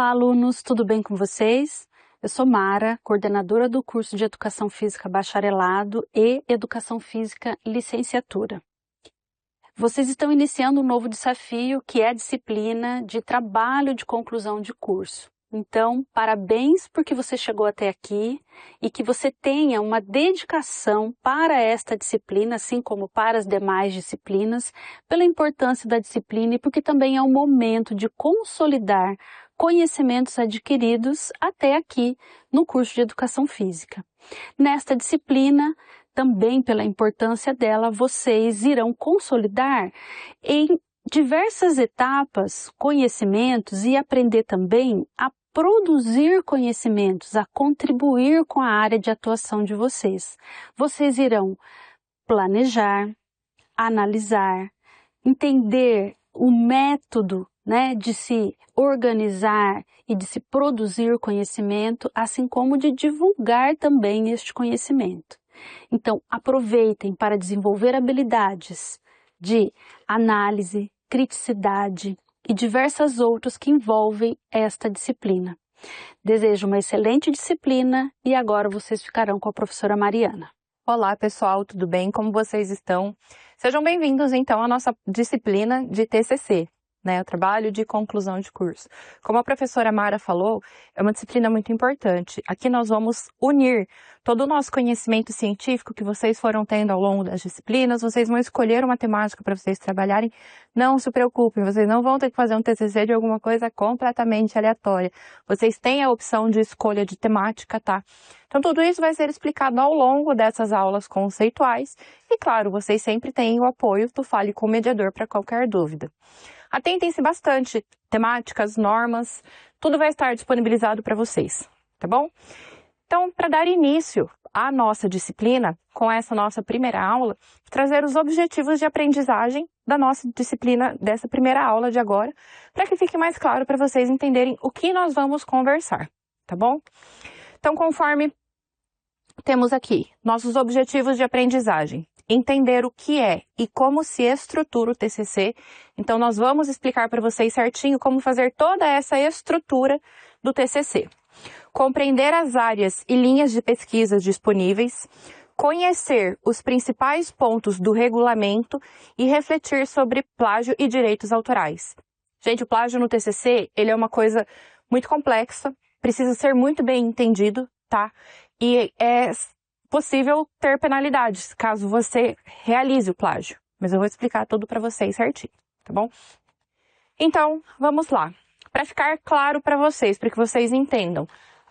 Olá, alunos, tudo bem com vocês? Eu sou Mara, coordenadora do curso de Educação Física Bacharelado e Educação Física Licenciatura. Vocês estão iniciando um novo desafio, que é a disciplina de trabalho de conclusão de curso. Então, parabéns porque você chegou até aqui e que você tenha uma dedicação para esta disciplina, assim como para as demais disciplinas, pela importância da disciplina e porque também é um momento de consolidar conhecimentos adquiridos até aqui no curso de Educação Física. Nesta disciplina, também pela importância dela, vocês irão consolidar em diversas etapas conhecimentos e aprender também a produzir conhecimentos, a contribuir com a área de atuação de vocês. Vocês irão planejar, analisar, entender o método, de se organizar e de se produzir conhecimento, assim como de divulgar também este conhecimento. Então, aproveitem para desenvolver habilidades de análise, criticidade e diversas outras que envolvem esta disciplina. Desejo uma excelente disciplina e agora vocês ficarão com a professora Mariana. Olá pessoal, tudo bem? Como vocês estão? Sejam bem-vindos então à nossa disciplina de TCC, o trabalho de conclusão de curso. Como a professora Mara falou, é uma disciplina muito importante. Aqui nós vamos unir todo o nosso conhecimento científico que vocês foram tendo ao longo das disciplinas. Vocês vão escolher uma temática para vocês trabalharem. Não se preocupem, vocês não vão ter que fazer um TCC de alguma coisa completamente aleatória. Vocês têm a opção de escolha de temática, tá? Então tudo isso vai ser explicado ao longo dessas aulas conceituais. E claro, vocês sempre têm o apoio do Fale com o Mediador para qualquer dúvida. Atentem-se bastante, temáticas, normas, tudo vai estar disponibilizado para vocês, tá bom? Então, para dar início à nossa disciplina, com essa nossa primeira aula, trazer os objetivos de aprendizagem da nossa disciplina, dessa primeira aula de agora, para que fique mais claro para vocês entenderem o que nós vamos conversar, tá bom? Então, conforme temos aqui nossos objetivos de aprendizagem, entender o que é e como se estrutura o TCC. Então, nós vamos explicar para vocês certinho como fazer toda essa estrutura do TCC. Compreender as áreas e linhas de pesquisa disponíveis, conhecer os principais pontos do regulamento e refletir sobre plágio e direitos autorais. Gente, o plágio no TCC, ele é uma coisa muito complexa, precisa ser muito bem entendido, tá? E é possível ter penalidades caso você realize o plágio, mas eu vou explicar tudo para vocês certinho, tá bom? Então, vamos lá. Para ficar claro para vocês, para que vocês entendam,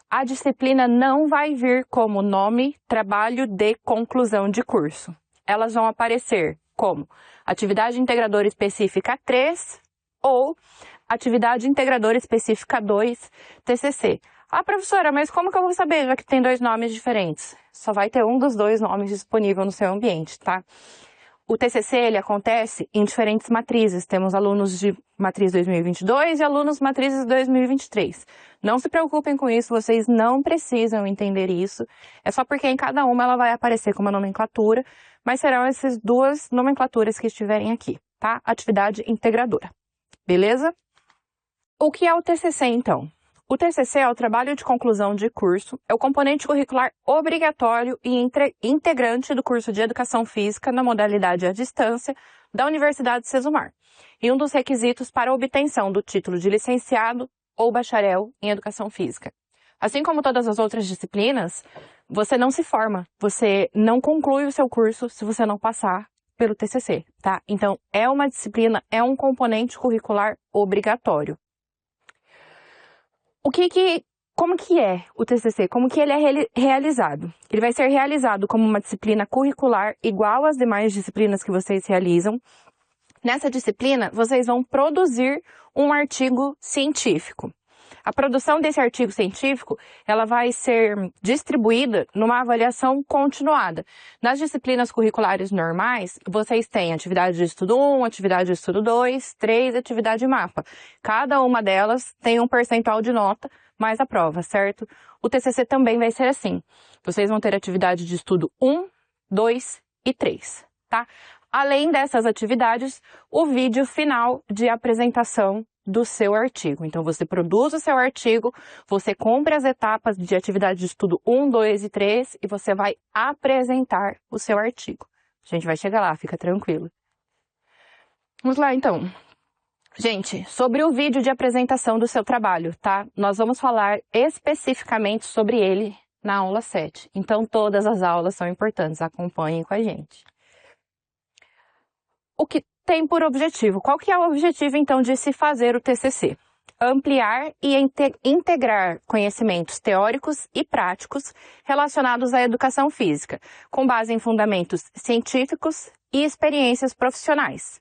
a disciplina não vai vir como nome trabalho de conclusão de curso. Elas vão aparecer como atividade integradora específica 3 ou atividade integradora específica 2, TCC. Ah, professora, mas como que eu vou saber, já que tem dois nomes diferentes? Só vai ter um dos dois nomes disponível no seu ambiente, tá? O TCC, ele acontece em diferentes matrizes. Temos alunos de matriz 2022 e alunos matrizes 2023. Não se preocupem com isso, vocês não precisam entender isso. É só porque em cada uma ela vai aparecer com uma nomenclatura, mas serão essas duas nomenclaturas que estiverem aqui, tá? Atividade integradora. Beleza? O que é o TCC, então? O TCC é o trabalho de conclusão de curso, é o componente curricular obrigatório e integrante do curso de Educação Física na modalidade à distância da Universidade Sesumar, e um dos requisitos para a obtenção do título de licenciado ou bacharel em Educação Física. Assim como todas as outras disciplinas, você não se forma, você não conclui o seu curso se você não passar pelo TCC, tá? Então, é uma disciplina, é um componente curricular obrigatório. Como que é o TCC? Como que ele é realizado? Ele vai ser realizado como uma disciplina curricular igual às demais disciplinas que vocês realizam. Nessa disciplina, vocês vão produzir um artigo científico. A produção desse artigo científico, ela vai ser distribuída numa avaliação continuada. Nas disciplinas curriculares normais, vocês têm atividade de estudo 1, atividade de estudo 2, 3, atividade de mapa. Cada uma delas tem um percentual de nota mais a prova, certo? O TCC também vai ser assim. Vocês vão ter atividade de estudo 1, 2 e 3, tá? Além dessas atividades, o vídeo final de apresentação do seu artigo. Então, você produz o seu artigo, você cumpre as etapas de atividade de estudo 1, 2 e 3 e você vai apresentar o seu artigo. A gente vai chegar lá, fica tranquilo. Vamos lá, então. Gente, sobre o vídeo de apresentação do seu trabalho, tá? Nós vamos falar especificamente sobre ele na aula 7. Então, todas as aulas são importantes, acompanhem com a gente. O que tem por objetivo? Qual que é o objetivo, então, de se fazer o TCC? Ampliar e integrar conhecimentos teóricos e práticos relacionados à educação física, com base em fundamentos científicos e experiências profissionais.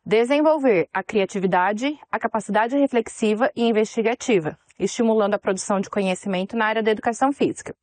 Desenvolver a criatividade, a capacidade reflexiva e investigativa, estimulando a produção de conhecimento na área da educação física.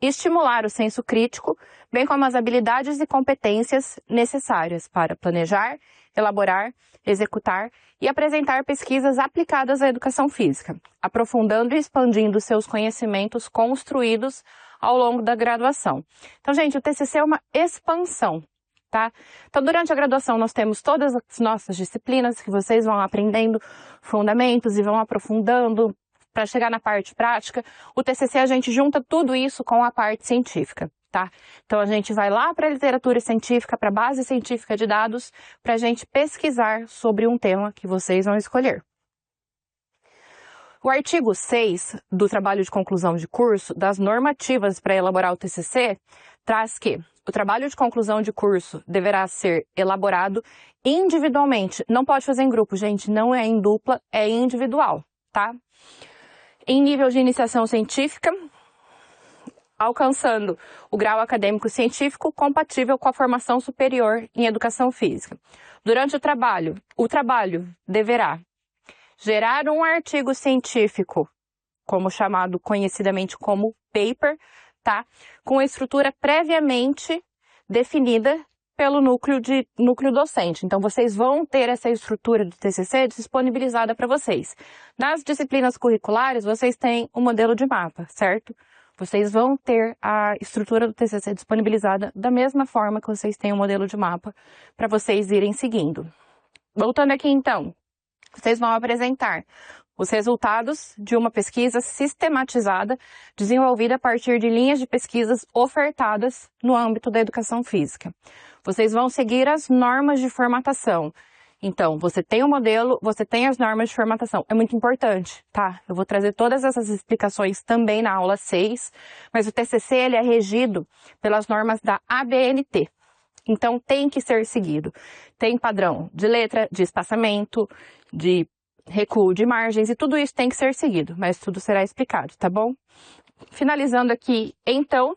Estimular o senso crítico, bem como as habilidades e competências necessárias para planejar, elaborar, executar e apresentar pesquisas aplicadas à educação física, aprofundando e expandindo seus conhecimentos construídos ao longo da graduação. Então, gente, o TCC é uma expansão, tá? Então, durante a graduação, nós temos todas as nossas disciplinas que vocês vão aprendendo fundamentos e vão aprofundando para chegar na parte prática. O TCC a gente junta tudo isso com a parte científica, tá? Então a gente vai lá para a literatura científica, para a base científica de dados, para a gente pesquisar sobre um tema que vocês vão escolher. O artigo 6 do trabalho de conclusão de curso, das normativas para elaborar o TCC, traz que o trabalho de conclusão de curso deverá ser elaborado individualmente. Não pode fazer em grupo, gente, não é em dupla, é individual, tá? Em nível de iniciação científica, alcançando o grau acadêmico científico compatível com a formação superior em educação física. Durante o trabalho deverá gerar um artigo científico, chamado conhecidamente como paper, tá? Com estrutura previamente definida pelo núcleo docente. Então, vocês vão ter essa estrutura do TCC disponibilizada para vocês. Nas disciplinas curriculares, vocês têm o modelo de mapa, certo? Vocês vão ter a estrutura do TCC disponibilizada da mesma forma que vocês têm o modelo de mapa para vocês irem seguindo. Voltando aqui, então, vocês vão apresentar os resultados de uma pesquisa sistematizada desenvolvida a partir de linhas de pesquisas ofertadas no âmbito da educação física. Vocês vão seguir as normas de formatação. Então, você tem o modelo, você tem as normas de formatação. É muito importante, tá? Eu vou trazer todas essas explicações também na aula 6, mas o TCC ele é regido pelas normas da ABNT. Então, tem que ser seguido. Tem padrão de letra, de espaçamento, de recuo de margens e tudo isso tem que ser seguido, mas tudo será explicado, tá bom? Finalizando aqui, então,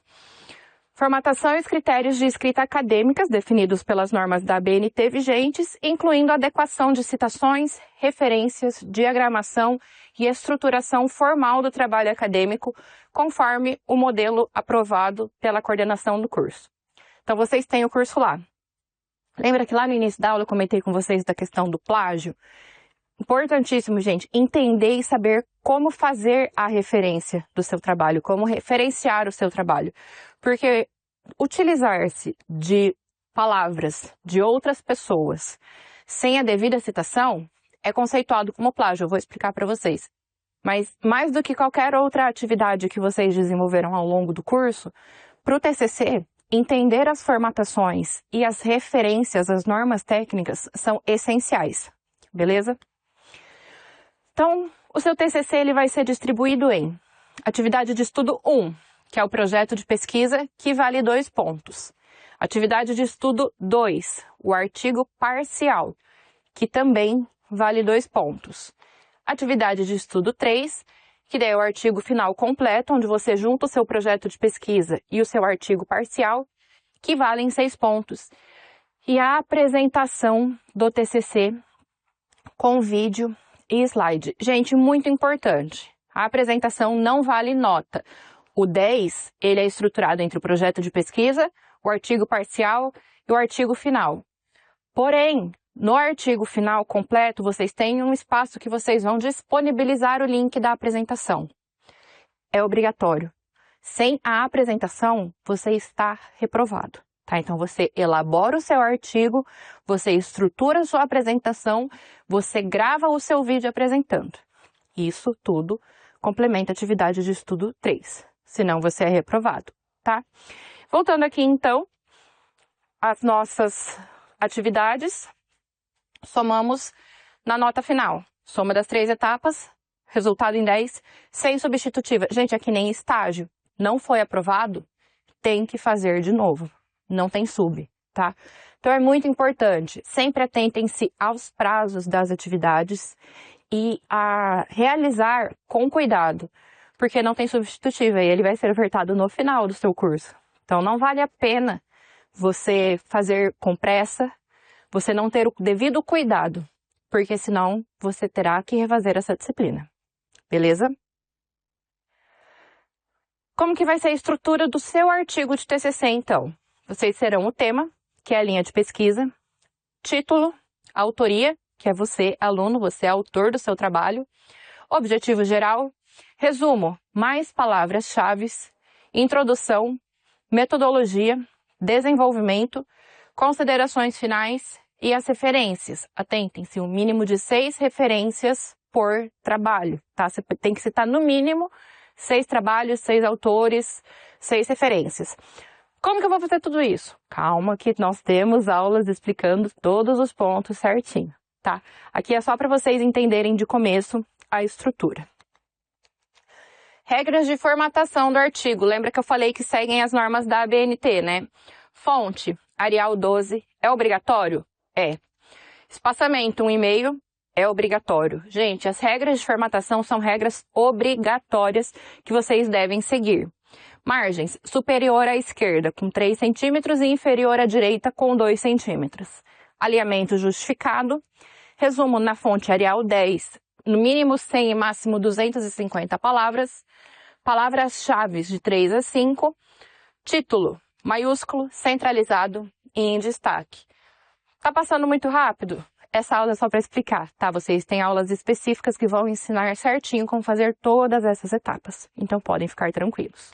formatação e os critérios de escrita acadêmicas definidos pelas normas da ABNT vigentes, incluindo adequação de citações, referências, diagramação e estruturação formal do trabalho acadêmico, conforme o modelo aprovado pela coordenação do curso. Então, vocês têm o curso lá. Lembra que lá no início da aula eu comentei com vocês da questão do plágio? Importantíssimo, gente, entender e saber como fazer a referência do seu trabalho, como referenciar o seu trabalho. Porque utilizar-se de palavras de outras pessoas sem a devida citação é conceituado como plágio, eu vou explicar para vocês. Mas mais do que qualquer outra atividade que vocês desenvolveram ao longo do curso, para o TCC, entender as formatações e as referências, as normas técnicas são essenciais, beleza? Então, o seu TCC ele vai ser distribuído em atividade de estudo 1, que é o projeto de pesquisa, que vale 2 pontos. Atividade de estudo 2, o artigo parcial, que também vale 2 pontos. Atividade de estudo 3, que daí é o artigo final completo, onde você junta o seu projeto de pesquisa e o seu artigo parcial, que valem 6 pontos. E a apresentação do TCC com vídeo e slide. Gente, muito importante. A apresentação não vale nota. O 10, ele é estruturado entre o projeto de pesquisa, o artigo parcial e o artigo final. Porém, no artigo final completo, vocês têm um espaço que vocês vão disponibilizar o link da apresentação. É obrigatório. Sem a apresentação, você está reprovado, tá? tá? Então, você elabora o seu artigo, você estrutura a sua apresentação, você grava o seu vídeo apresentando. Isso tudo complementa a atividade de estudo 3, senão você é reprovado, tá? Voltando aqui, então, às nossas atividades, somamos na nota final. Soma das 3 etapas, resultado em 10, sem substitutiva. Gente, é que nem estágio. Não foi aprovado, tem que fazer de novo. Não tem sub, tá? Então, é muito importante. Sempre atentem-se aos prazos das atividades e a realizar com cuidado, porque não tem substitutiva e ele vai ser ofertado no final do seu curso. Então, não vale a pena você fazer com pressa, você não ter o devido cuidado, porque senão você terá que refazer essa disciplina. Beleza? Como que vai ser a estrutura do seu artigo de TCC, então? Vocês terão o tema, que é a linha de pesquisa, título, autoria, que é você, aluno, você é autor do seu trabalho, objetivo geral, resumo, mais palavras-chave, introdução, metodologia, desenvolvimento, considerações finais e as referências. Atentem-se, um mínimo de 6 referências por trabalho, tá? Você tem que citar no mínimo 6 trabalhos, 6 autores, 6 referências. Como que eu vou fazer tudo isso? Calma que nós temos aulas explicando todos os pontos certinho, tá? Aqui é só para vocês entenderem de começo a estrutura. Regras de formatação do artigo. Lembra que eu falei que seguem as normas da ABNT, né? Fonte, Arial 12, é obrigatório? É. Espaçamento, 1,5, é obrigatório. Gente, as regras de formatação são regras obrigatórias que vocês devem seguir. Margens, superior à esquerda com 3 centímetros e inferior à direita com 2 centímetros. Alinhamento justificado. Resumo na fonte Arial 10, no mínimo 100 e máximo 250 palavras. Palavras-chave de 3 a 5. Título, maiúsculo, centralizado e em destaque. Tá passando muito rápido? Essa aula é só para explicar, tá? Vocês têm aulas específicas que vão ensinar certinho como fazer todas essas etapas. Então, podem ficar tranquilos.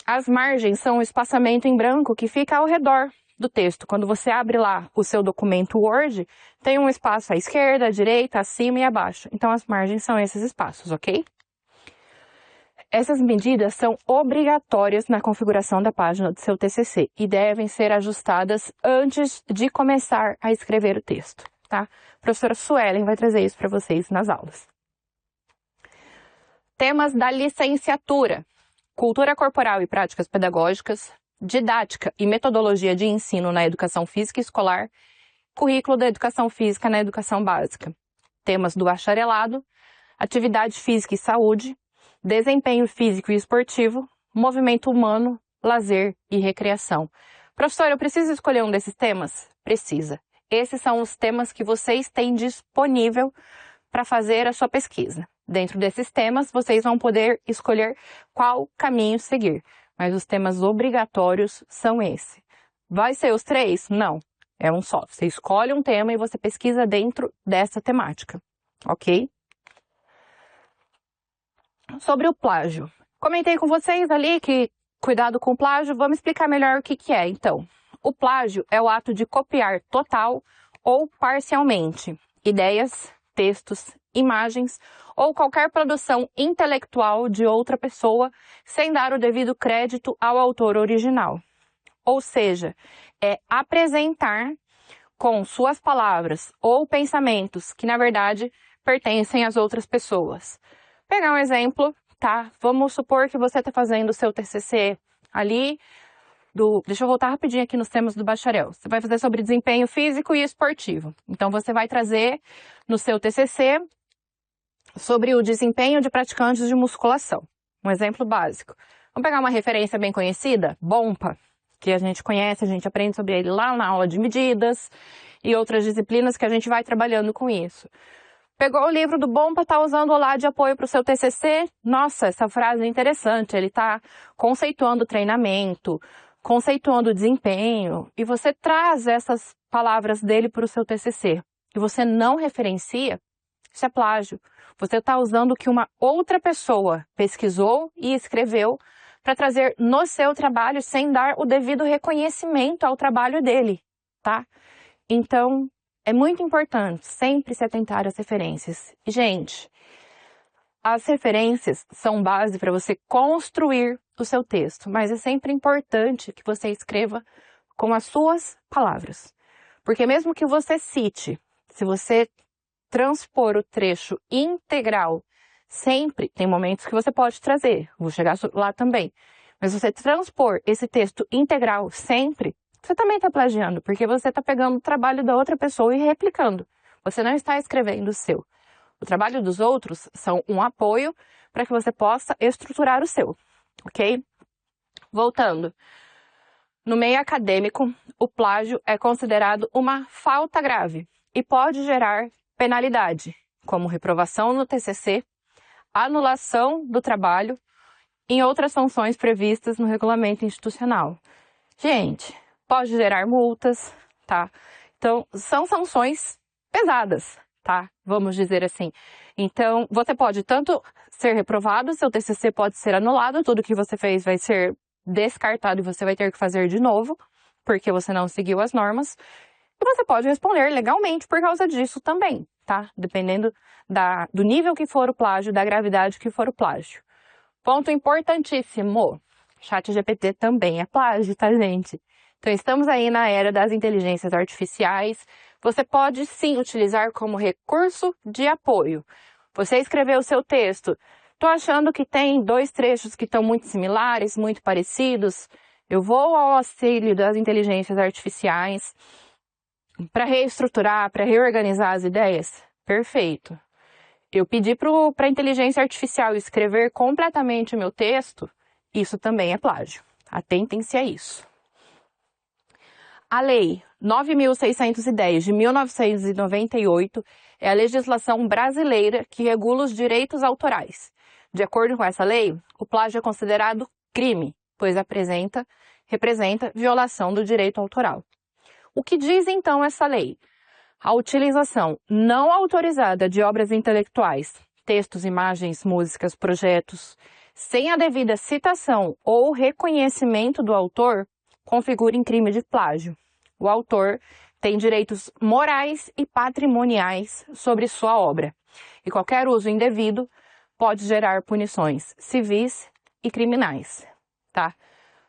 As margens são o espaçamento em branco que fica ao redor do texto. Quando você abre lá o seu documento Word, tem um espaço à esquerda, à direita, acima e abaixo. Então, as margens são esses espaços, ok? Essas medidas são obrigatórias na configuração da página do seu TCC e devem ser ajustadas antes de começar a escrever o texto, tá? A professora Suelen vai trazer isso para vocês nas aulas. Temas da licenciatura: cultura corporal e práticas pedagógicas, didática e metodologia de ensino na educação física escolar, currículo da educação física na educação básica. Temas do bacharelado: atividade física e saúde, desempenho físico e esportivo, movimento humano, lazer e recreação. Professor, eu preciso escolher um desses temas? Precisa. Esses são os temas que vocês têm disponível para fazer a sua pesquisa. Dentro desses temas, vocês vão poder escolher qual caminho seguir. Mas os temas obrigatórios são esses. Vai ser os 3? Não. É um só. Você escolhe um tema e você pesquisa dentro dessa temática. Ok? Sobre o plágio. Comentei com vocês ali que cuidado com o plágio, vamos explicar melhor o que é. Então, o plágio é o ato de copiar total ou parcialmente ideias, textos, imagens ou qualquer produção intelectual de outra pessoa sem dar o devido crédito ao autor original. Ou seja, é apresentar com suas palavras ou pensamentos que, na verdade, pertencem às outras pessoas. Pegar um exemplo, tá? Vamos supor que você está fazendo o seu TCC ali Deixa eu voltar rapidinho aqui nos temas do bacharel. Você vai fazer sobre desempenho físico e esportivo. Então, você vai trazer no seu TCC sobre o desempenho de praticantes de musculação. Um exemplo básico. Vamos pegar uma referência bem conhecida? Bompa, que a gente conhece, a gente aprende sobre ele lá na aula de medidas e outras disciplinas que a gente vai trabalhando com isso. Pegou o livro do Bompa, está usando lá de apoio para o seu TCC? Nossa, essa frase é interessante, ele está conceituando treinamento, conceituando desempenho, e você traz essas palavras dele para o seu TCC, e você não referencia, isso é plágio. Você está usando o que uma outra pessoa pesquisou e escreveu para trazer no seu trabalho sem dar o devido reconhecimento ao trabalho dele, tá? Então, é muito importante sempre se atentar às referências. E, gente, as referências são base para você construir o seu texto, mas é sempre importante que você escreva com as suas palavras. Porque mesmo que você cite, se você transpor o trecho integral, sempre tem momentos que você pode trazer, vou chegar lá também, mas você transpor esse texto integral sempre, você também está plagiando, porque você está pegando o trabalho da outra pessoa e replicando. Você não está escrevendo o seu. O trabalho dos outros são um apoio para que você possa estruturar o seu, ok? Voltando. No meio acadêmico, o plágio é considerado uma falta grave e pode gerar penalidade, como reprovação no TCC, anulação do trabalho e outras sanções previstas no regulamento institucional. Gente, pode gerar multas, tá? Então, são sanções pesadas, tá? Vamos dizer assim. Então, você pode tanto ser reprovado, seu TCC pode ser anulado, tudo que você fez vai ser descartado e você vai ter que fazer de novo, porque você não seguiu as normas. E você pode responder legalmente por causa disso também, tá? Dependendo do nível que for o plágio, da gravidade que for o plágio. Ponto importantíssimo. ChatGPT também é plágio, tá, gente? Então, estamos aí na era das inteligências artificiais. Você pode, sim, utilizar como recurso de apoio. Você escreveu o seu texto. Estou achando que tem 2 trechos que estão muito similares, muito parecidos. Eu vou ao auxílio das inteligências artificiais para reestruturar, para reorganizar as ideias. Perfeito. Eu pedi para a inteligência artificial escrever completamente o meu texto. Isso também é plágio. Atentem-se a isso. A Lei 9.610 de 1998 é a legislação brasileira que regula os direitos autorais. De acordo com essa lei, o plágio é considerado crime, pois representa violação do direito autoral. O que diz então essa lei? A utilização não autorizada de obras intelectuais, textos, imagens, músicas, projetos, sem a devida citação ou reconhecimento do autor, configura em crime de plágio. O autor tem direitos morais e patrimoniais sobre sua obra, e qualquer uso indevido pode gerar punições civis e criminais, tá?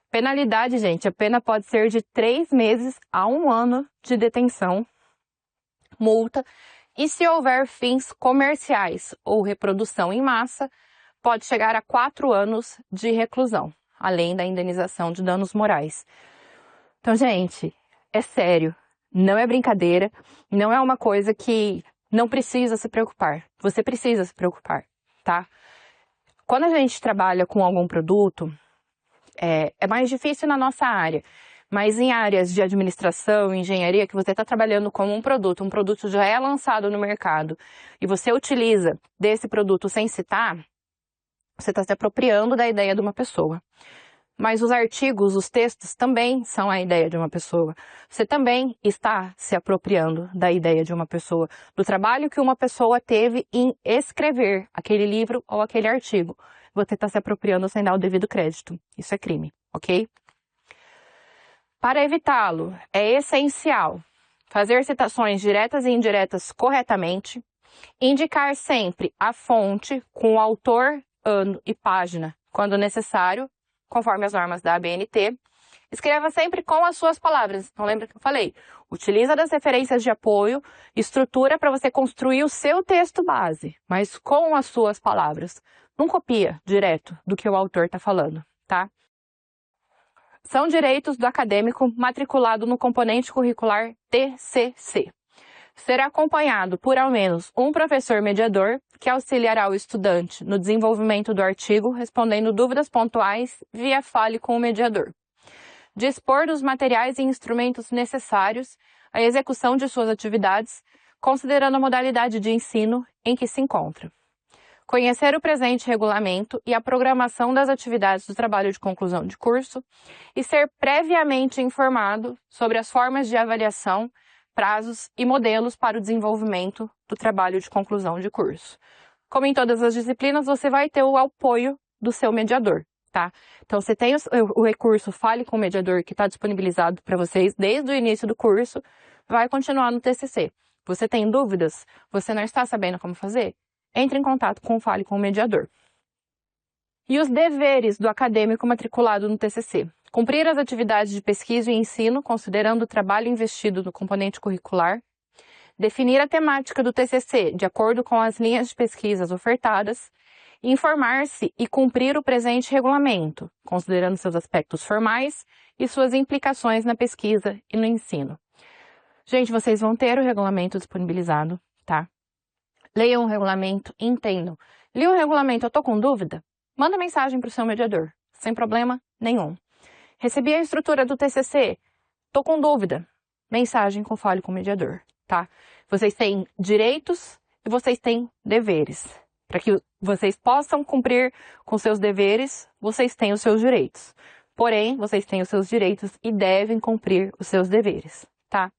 Penalidade, gente, a pena pode ser de 3 meses a 1 ano de detenção, multa, e se houver fins comerciais ou reprodução em massa, pode chegar a 4 anos de reclusão, além da indenização de danos morais. Então, gente, é sério, não é brincadeira, não é uma coisa que não precisa se preocupar. Você precisa se preocupar, tá? Quando a gente trabalha com algum produto, é mais difícil na nossa área, mas em áreas de administração, engenharia, que você está trabalhando com um produto já é lançado no mercado, e você utiliza desse produto sem citar, você está se apropriando da ideia de uma pessoa. Mas os artigos, os textos também são a ideia de uma pessoa. Você também está se apropriando da ideia de uma pessoa, do trabalho que uma pessoa teve em escrever aquele livro ou aquele artigo. Você está se apropriando sem dar o devido crédito. Isso é crime, ok? Para evitá-lo, é essencial fazer citações diretas e indiretas corretamente, indicar sempre a fonte com o autor, ano e página, quando necessário, conforme as normas da ABNT. Escreva sempre com as suas palavras. Então, lembra que eu falei? Utiliza das referências de apoio, estrutura para você construir o seu texto base, mas com as suas palavras. Não copia direto do que o autor está falando, tá? São direitos do acadêmico matriculado no componente curricular TCC. Será acompanhado por ao menos um professor mediador que auxiliará o estudante no desenvolvimento do artigo, respondendo dúvidas pontuais via fale com o mediador. Dispor dos materiais e instrumentos necessários à execução de suas atividades, considerando a modalidade de ensino em que se encontra. Conhecer o presente regulamento e a programação das atividades do trabalho de conclusão de curso e ser previamente informado sobre as formas de avaliação, prazos e modelos para o desenvolvimento do trabalho de conclusão de curso. Como em todas as disciplinas, você vai ter o apoio do seu mediador, tá? Então, você tem o recurso Fale com o Mediador que está disponibilizado para vocês desde o início do curso, vai continuar no TCC. Você tem dúvidas? Você não está sabendo como fazer? Entre em contato com o Fale com o Mediador. E os deveres do acadêmico matriculado no TCC? Cumprir as atividades de pesquisa e ensino, considerando o trabalho investido no componente curricular. Definir a temática do TCC de acordo com as linhas de pesquisas ofertadas. Informar-se e cumprir o presente regulamento, considerando seus aspectos formais e suas implicações na pesquisa e no ensino. Gente, vocês vão ter o regulamento disponibilizado, tá? Leiam o regulamento e entendam. Li o regulamento, eu tô com dúvida? Manda mensagem para o seu mediador, sem problema nenhum. Recebi a estrutura do TCC, tô com dúvida? Mensagem com Fale com o Mediador, tá? Vocês têm direitos e vocês têm deveres. Para que vocês possam cumprir com seus deveres, vocês têm os seus direitos. Porém, vocês têm os seus direitos e devem cumprir os seus deveres, tá?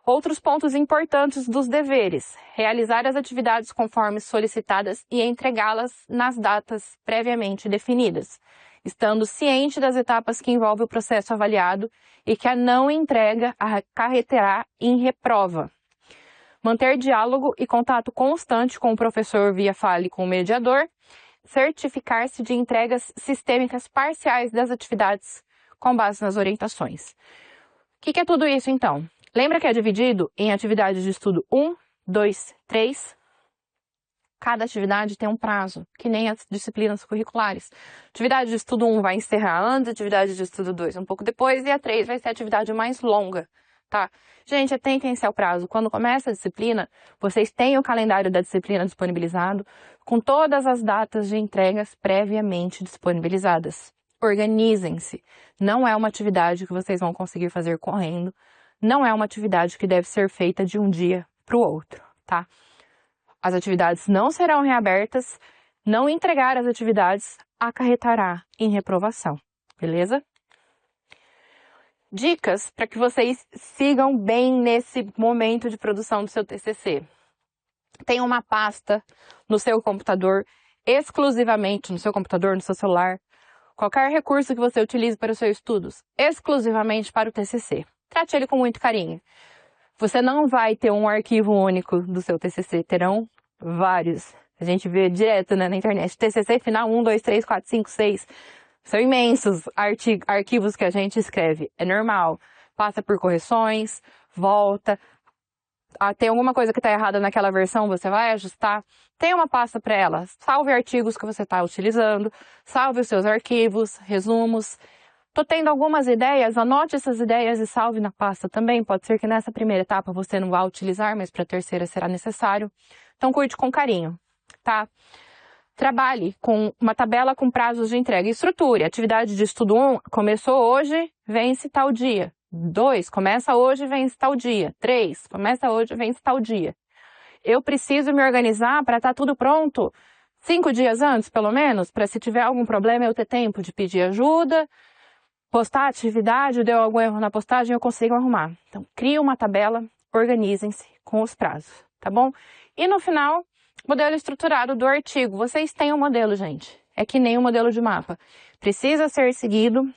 Outros pontos importantes dos deveres: realizar as atividades conforme solicitadas e entregá-las nas datas previamente definidas, estando ciente das etapas que envolvem o processo avaliado e que a não entrega acarreterá em reprova. Manter diálogo e contato constante com o professor via Fale com o Mediador. Certificar-se de entregas sistêmicas parciais das atividades com base nas orientações. O que é tudo isso, então? Lembra que é dividido em atividades de estudo 1, 2, 3? Cada atividade tem um prazo, que nem as disciplinas curriculares. Atividade de estudo 1 vai encerrar antes, atividade de estudo 2 um pouco depois, e a 3 vai ser a atividade mais longa, tá? Gente, atentem-se ao prazo. Quando começa a disciplina, vocês têm o calendário da disciplina disponibilizado, com todas as datas de entregas previamente disponibilizadas. Organizem-se. Não é uma atividade que vocês vão conseguir fazer correndo. Não é uma atividade que deve ser feita de um dia para o outro, tá? As atividades não serão reabertas. Não entregar as atividades acarretará em reprovação, beleza? Dicas para que vocês sigam bem nesse momento de produção do seu TCC. Tem uma pasta no seu computador, exclusivamente no seu computador, no seu celular, qualquer recurso que você utilize para os seus estudos, exclusivamente para o TCC. Trate ele com muito carinho. Você não vai ter um arquivo único do seu TCC, terão vários. A gente vê direto, né, na internet, TCC final 1, 2, 3, 4, 5, 6... São imensos arquivos que a gente escreve. É normal. Passa por correções, volta. Tem alguma coisa que está errada naquela versão, você vai ajustar. Tem uma pasta para ela. Salve artigos que você está utilizando. Salve os seus arquivos, resumos. Estou tendo algumas ideias, anote essas ideias e salve na pasta também. Pode ser que nessa primeira etapa você não vá utilizar, mas para a terceira será necessário. Então cuide com carinho, tá? Trabalhe com uma tabela com prazos de entrega. Estruture. Atividade de estudo 1 começou hoje, vence tal dia. 2, começa hoje, vence tal dia. 3, começa hoje, vence tal dia. Eu preciso me organizar para estar tudo pronto 5 dias antes, pelo menos, para se tiver algum problema eu ter tempo de pedir ajuda, postar a atividade, deu algum erro na postagem, eu consigo arrumar. Então, crie uma tabela, organizem-se com os prazos, tá bom? E no final, modelo estruturado do artigo. Vocês têm um modelo, gente. É que nem um modelo de mapa. Precisa ser seguido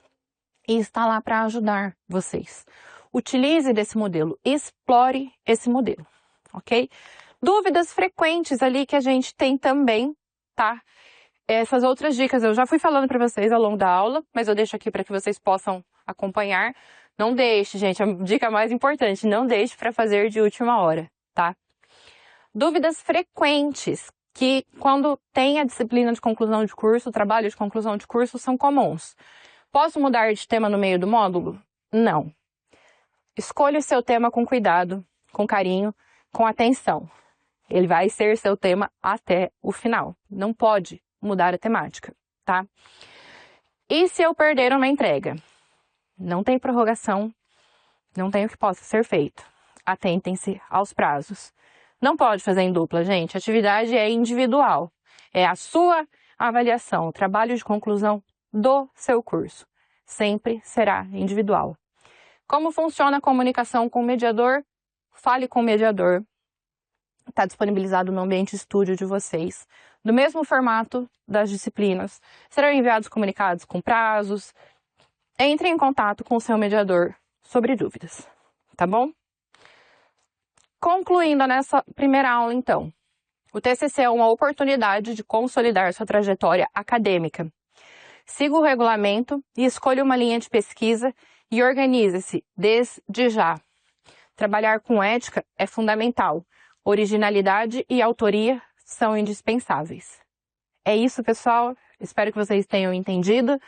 e está lá para ajudar vocês. Utilize desse modelo. Explore esse modelo, ok? Dúvidas frequentes ali que a gente tem também, tá? Essas outras dicas eu já fui falando para vocês ao longo da aula, mas eu deixo aqui para que vocês possam acompanhar. Não deixe, gente, a dica mais importante, não deixe para fazer de última hora, tá? Dúvidas frequentes, que quando tem a disciplina de conclusão de curso, o trabalho de conclusão de curso, são comuns. Posso mudar de tema no meio do módulo? Não. Escolha o seu tema com cuidado, com carinho, com atenção. Ele vai ser seu tema até o final. Não pode mudar a temática, tá? E se eu perder uma entrega? Não tem prorrogação, não tem o que possa ser feito. Atentem-se aos prazos. Não pode fazer em dupla, gente. A atividade é individual. É a sua avaliação, o trabalho de conclusão do seu curso. Sempre será individual. Como funciona a comunicação com o mediador? Fale com o mediador. Está disponibilizado no ambiente estúdio de vocês. No mesmo formato das disciplinas, serão enviados comunicados com prazos. Entre em contato com o seu mediador sobre dúvidas, tá bom? Concluindo nessa primeira aula, então, o TCC é uma oportunidade de consolidar sua trajetória acadêmica. Siga o regulamento e escolha uma linha de pesquisa e organize-se desde já. Trabalhar com ética é fundamental. Originalidade e autoria são indispensáveis. É isso, pessoal. Espero que vocês tenham entendido,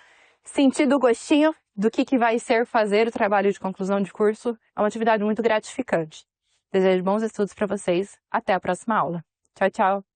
sentido o gostinho do que vai ser fazer o trabalho de conclusão de curso. É uma atividade muito gratificante. Desejo bons estudos para vocês. Até a próxima aula. Tchau, tchau.